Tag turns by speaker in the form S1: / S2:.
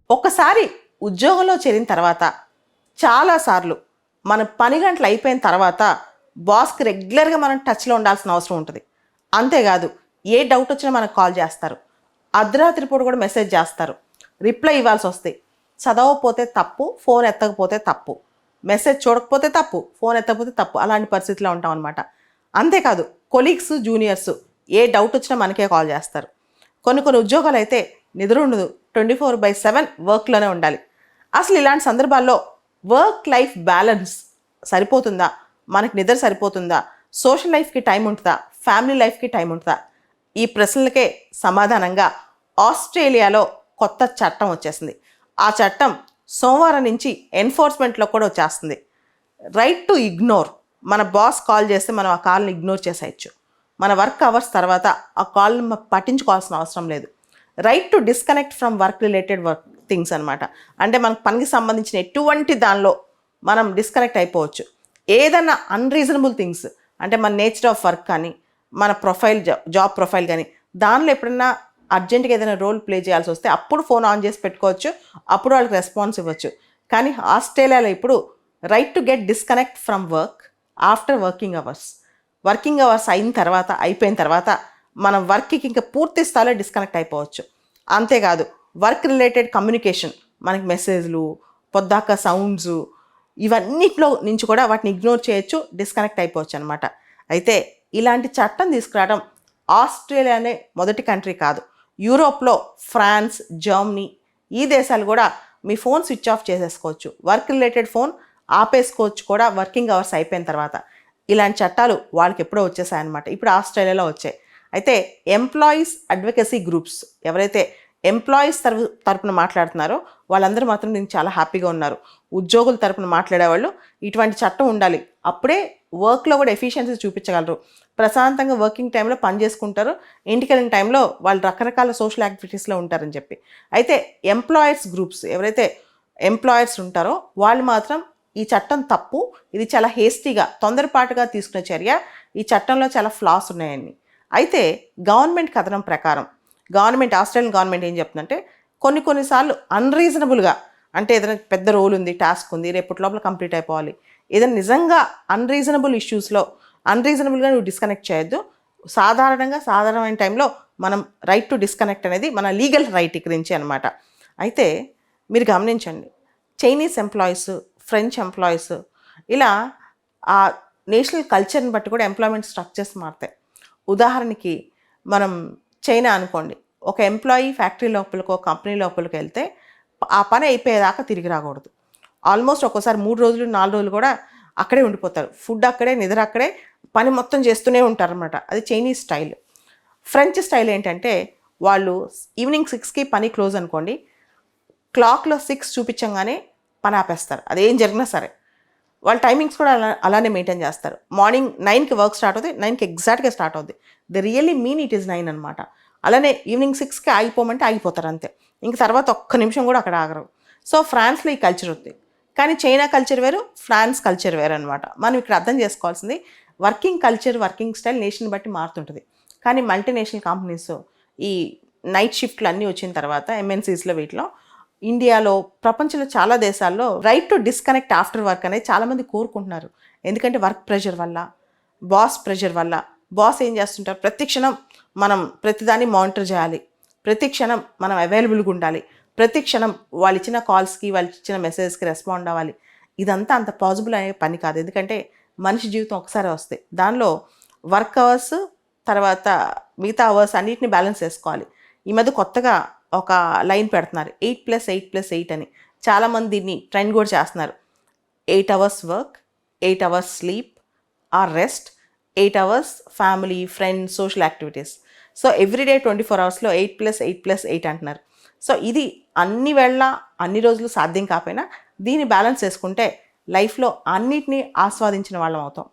S1: ఒక్కసారి ఉద్యోగంలో చేరిన తర్వాత చాలాసార్లు మన పని గంటలు అయిపోయిన తర్వాత బాస్కి రెగ్యులర్గా మనం టచ్లో ఉండాల్సిన అవసరం ఉంటుంది. అంతేకాదు ఏ డౌట్ వచ్చినా మనకు కాల్ చేస్తారు, అర్ధరాత్రి పూట కూడా మెసేజ్ చేస్తారు, రిప్లై ఇవ్వాల్సి వస్తాయి. చదవకపోతే తప్పు, ఫోన్ ఎత్తకపోతే తప్పు, మెసేజ్ చూడకపోతే తప్పు, ఫోన్ ఎత్తకపోతే తప్పు, అలాంటి పరిస్థితిలో ఉంటాం అనమాట. అంతేకాదు కొలీగ్స్, జూనియర్స్ ఏ డౌట్ వచ్చినా మనకే కాల్ చేస్తారు. కొన్ని ఉద్యోగాలు అయితే నిద్ర ఉండదు, 24/7 వర్క్లోనే ఉండాలి. అసలు ఇలాంటి సందర్భాల్లో వర్క్ లైఫ్ బ్యాలెన్స్ సరిపోతుందా, మనకి నిద్ర సరిపోతుందా, సోషల్ లైఫ్కి టైం ఉంటుందా, ఫ్యామిలీ లైఫ్కి టైం ఉంటుందా? ఈ ప్రశ్నలకే సమాధానంగా ఆస్ట్రేలియాలో కొత్త చట్టం వచ్చేసింది. ఆ చట్టం సోమవారం నుంచి ఎన్ఫోర్స్మెంట్లో కూడా వచ్చేస్తుంది. Right to ignore. మన బాస్ కాల్ చేస్తే మనం ఆ కాల్ని ఇగ్నోర్ చేసేయచ్చు. మన వర్క్ అవర్స్ తర్వాత ఆ కాల్ని పట్టించుకోవాల్సిన అవసరం లేదు. Right to disconnect from work related things అనమాట. అంటే మనకు పనికి సంబంధించిన ఎటువంటి దానిలో మనం డిస్కనెక్ట్ అయిపోవచ్చు. ఏదన్నా అన్రీజనబుల్ థింగ్స్ అంటే మన నేచర్ ఆఫ్ వర్క్ కానీ, మన ప్రొఫైల్, జాబ్ ప్రొఫైల్ కానీ, దానిలో ఎప్పుడన్నా అర్జెంట్గా ఏదైనా రోల్ ప్లే చేయాల్సి వస్తే అప్పుడు ఫోన్ ఆన్ చేసి పెట్టుకోవచ్చు, అప్పుడు వాళ్ళకి రెస్పాన్స్ ఇవ్వచ్చు. కానీ ఆస్ట్రేలియాలో ఇప్పుడు right to get disconnect from work after working hours. Working hours అయిపోయిన తర్వాత మనం వర్క్కి ఇంకా పూర్తి స్థాయిలో డిస్కనెక్ట్ అయిపోవచ్చు. అంతేకాదు వర్క్ రిలేటెడ్ కమ్యూనికేషన్, మనకి మెసేజ్లు, పొద్దాక సౌండ్స్, ఇవన్నిట్లో నుంచి కూడా వాటిని ఇగ్నోర్ చేయొచ్చు, డిస్కనెక్ట్ అయిపోవచ్చు అనమాట. అయితే ఇలాంటి చట్టం తీసుకురావడం ఆస్ట్రేలియానే మొదటి కంట్రీ కాదు. యూరోప్లో ఫ్రాన్స్, జర్మనీ ఈ దేశాలు కూడా మీ ఫోన్ స్విచ్ ఆఫ్ చేసేసుకోవచ్చు, వర్క్ రిలేటెడ్ ఫోన్ ఆపేసుకోవచ్చు కూడా వర్కింగ్ అవర్స్ అయిపోయిన తర్వాత. ఇలాంటి చట్టాలు వాళ్ళకి ఎప్పుడో వచ్చేసాయన్నమాట, ఇప్పుడు ఆస్ట్రేలియాలో వచ్చాయి. అయితే ఎంప్లాయీస్ అడ్వకేసీ గ్రూప్స్ ఎవరైతే ఎంప్లాయీస్ తరపున మాట్లాడుతున్నారో వాళ్ళందరూ మాత్రం దీనికి చాలా హ్యాపీగా ఉన్నారు. ఉద్యోగుల తరపున మాట్లాడేవాళ్ళు ఇటువంటి చట్టం ఉండాలి, అప్పుడే వర్క్లో కూడా ఎఫిషియన్సీ చూపించగలరు, ప్రశాంతంగా వర్కింగ్ టైంలో పని చేసుకుంటారు, ఇంటికి వెళ్ళిన టైంలో వాళ్ళు రకరకాల సోషల్ యాక్టివిటీస్లో ఉంటారని చెప్పి. అయితే ఎంప్లాయర్స్ గ్రూప్స్ ఎవరైతే ఎంప్లాయర్స్ ఉంటారో వాళ్ళు మాత్రం ఈ చట్టం తప్పు, ఇది చాలా హేస్టీగా, తొందరపాటుగా తీసుకునే చర్య, ఈ చట్టంలో చాలా ఫ్లాస్ ఉన్నాయని. అయితే గవర్నమెంట్ కథనం ప్రకారం ఆస్ట్రేలియన్ గవర్నమెంట్ ఏం చెప్తుందంటే కొన్నిసార్లు అన్రీజనబుల్గా, అంటే ఏదైనా పెద్ద రోల్ ఉంది, టాస్క్ ఉంది, రేపటి లోపల కంప్లీట్ అయిపోవాలి, ఏదైనా నిజంగా అన్రీజనబుల్గా నువ్వు డిస్కనెక్ట్ చేయొద్దు. సాధారణమైన టైంలో మనం రైట్ టు డిస్కనెక్ట్ అనేది మన లీగల్ రైట్ గురించి అనమాట. అయితే మీరు గమనించండి, చైనీస్ ఎంప్లాయీస్, ఫ్రెంచ్ ఎంప్లాయీస్, ఇలా ఆ నేషనల్ కల్చర్ని బట్టి కూడా ఎంప్లాయ్మెంట్ స్ట్రక్చర్స్ మారుతాయి. ఉదాహరణకి మనం చైనా అనుకోండి, ఒక ఎంప్లాయీ ఫ్యాక్టరీ లోపలికో కంపెనీ లోపలికి వెళ్తే ఆ పని అయిపోయేదాకా తిరిగి రాకూడదు. ఆల్మోస్ట్ ఒక్కోసారి 3 రోజులు 4 రోజులు కూడా అక్కడే ఉండిపోతారు. ఫుడ్ అక్కడే, నిద్ర అక్కడే, పని మొత్తం చేస్తూనే ఉంటారనమాట. అది చైనీస్ స్టైల్. ఫ్రెంచ్ స్టైల్ ఏంటంటే వాళ్ళు ఈవినింగ్ 6కి పని క్లోజ్ అనుకోండి, క్లాక్లో 6 చూపించగానే పని ఆపేస్తారు, అదేం జరిగినా సరే. వాళ్ళ టైమింగ్స్ కూడా అలానే మెయింటైన్ చేస్తారు. మార్నింగ్ 9కి వర్క్ స్టార్ట్ అవుతుంది, 9కి ఎగ్జాక్ట్గా స్టార్ట్ అవుద్ది. The really mean it is 9 అనమాట. అలానే ఈవినింగ్ 6కి ఆగిపోమంటే ఆగిపోతారు అంతే, ఇంక తర్వాత ఒక్క నిమిషం కూడా అక్కడ ఆగరు. సో ఫ్రాన్స్లో ఈ కల్చర్ ఉంది. కానీ చైనా కల్చర్ వేరు, ఫ్రాన్స్ కల్చర్ వేరు అనమాట. మనం ఇక్కడ అర్థం చేసుకోవాల్సింది working culture, working style nation బట్టి మారుతుంటుంది. కానీ మల్టీనేషనల్ కంపెనీస్ ఈ నైట్ షిఫ్ట్లు అన్నీ వచ్చిన తర్వాత ఎంఎన్సీస్లో, వీటిలో ఇండియాలో, ప్రపంచంలో చాలా దేశాల్లో right to disconnect after work అనేది చాలామంది కోరుకుంటున్నారు. ఎందుకంటే వర్క్ ప్రెషర్ వల్ల, బాస్ ప్రెషర్ వల్ల. బాస్ ఏం చేస్తుంటారు, ప్రతి క్షణం మనం ప్రతిదాన్ని మానిటర్ చేయాలి, ప్రతి క్షణం మనం అవైలబుల్గా ఉండాలి, ప్రతి క్షణం వాళ్ళు ఇచ్చిన కాల్స్కి, వాళ్ళు ఇచ్చిన మెసేజ్కి రెస్పాండ్ అవ్వాలి. ఇదంతా అంత పాసిబుల్ అనే పని కాదు. ఎందుకంటే మనిషి జీవితం ఒకసారి వస్తాయి, దానిలో వర్క్ అవర్స్ తర్వాత మిగతా అవర్స్ అన్నిటిని బ్యాలెన్స్ చేసుకోవాలి. ఈ మధ్య కొత్తగా ఒక లైన్ పెడుతున్నారు, 8+8+8 అని. చాలామంది దీన్ని ట్రెండ్ కూడా చేస్తున్నారు. 8 hours work, 8 hours sleep are rest, 8 hours family, friends, social activities. So everyday 24 అవర్స్లో 8+8+8 అంటున్నారు. సో ఇది అన్ని వేళ అన్ని రోజులు సాధ్యం కాకపోయినా దీన్ని బ్యాలెన్స్ చేసుకుంటే లైఫ్లో అన్నిటినీ ఆస్వాదించిన వాళ్ళం అవుతాం.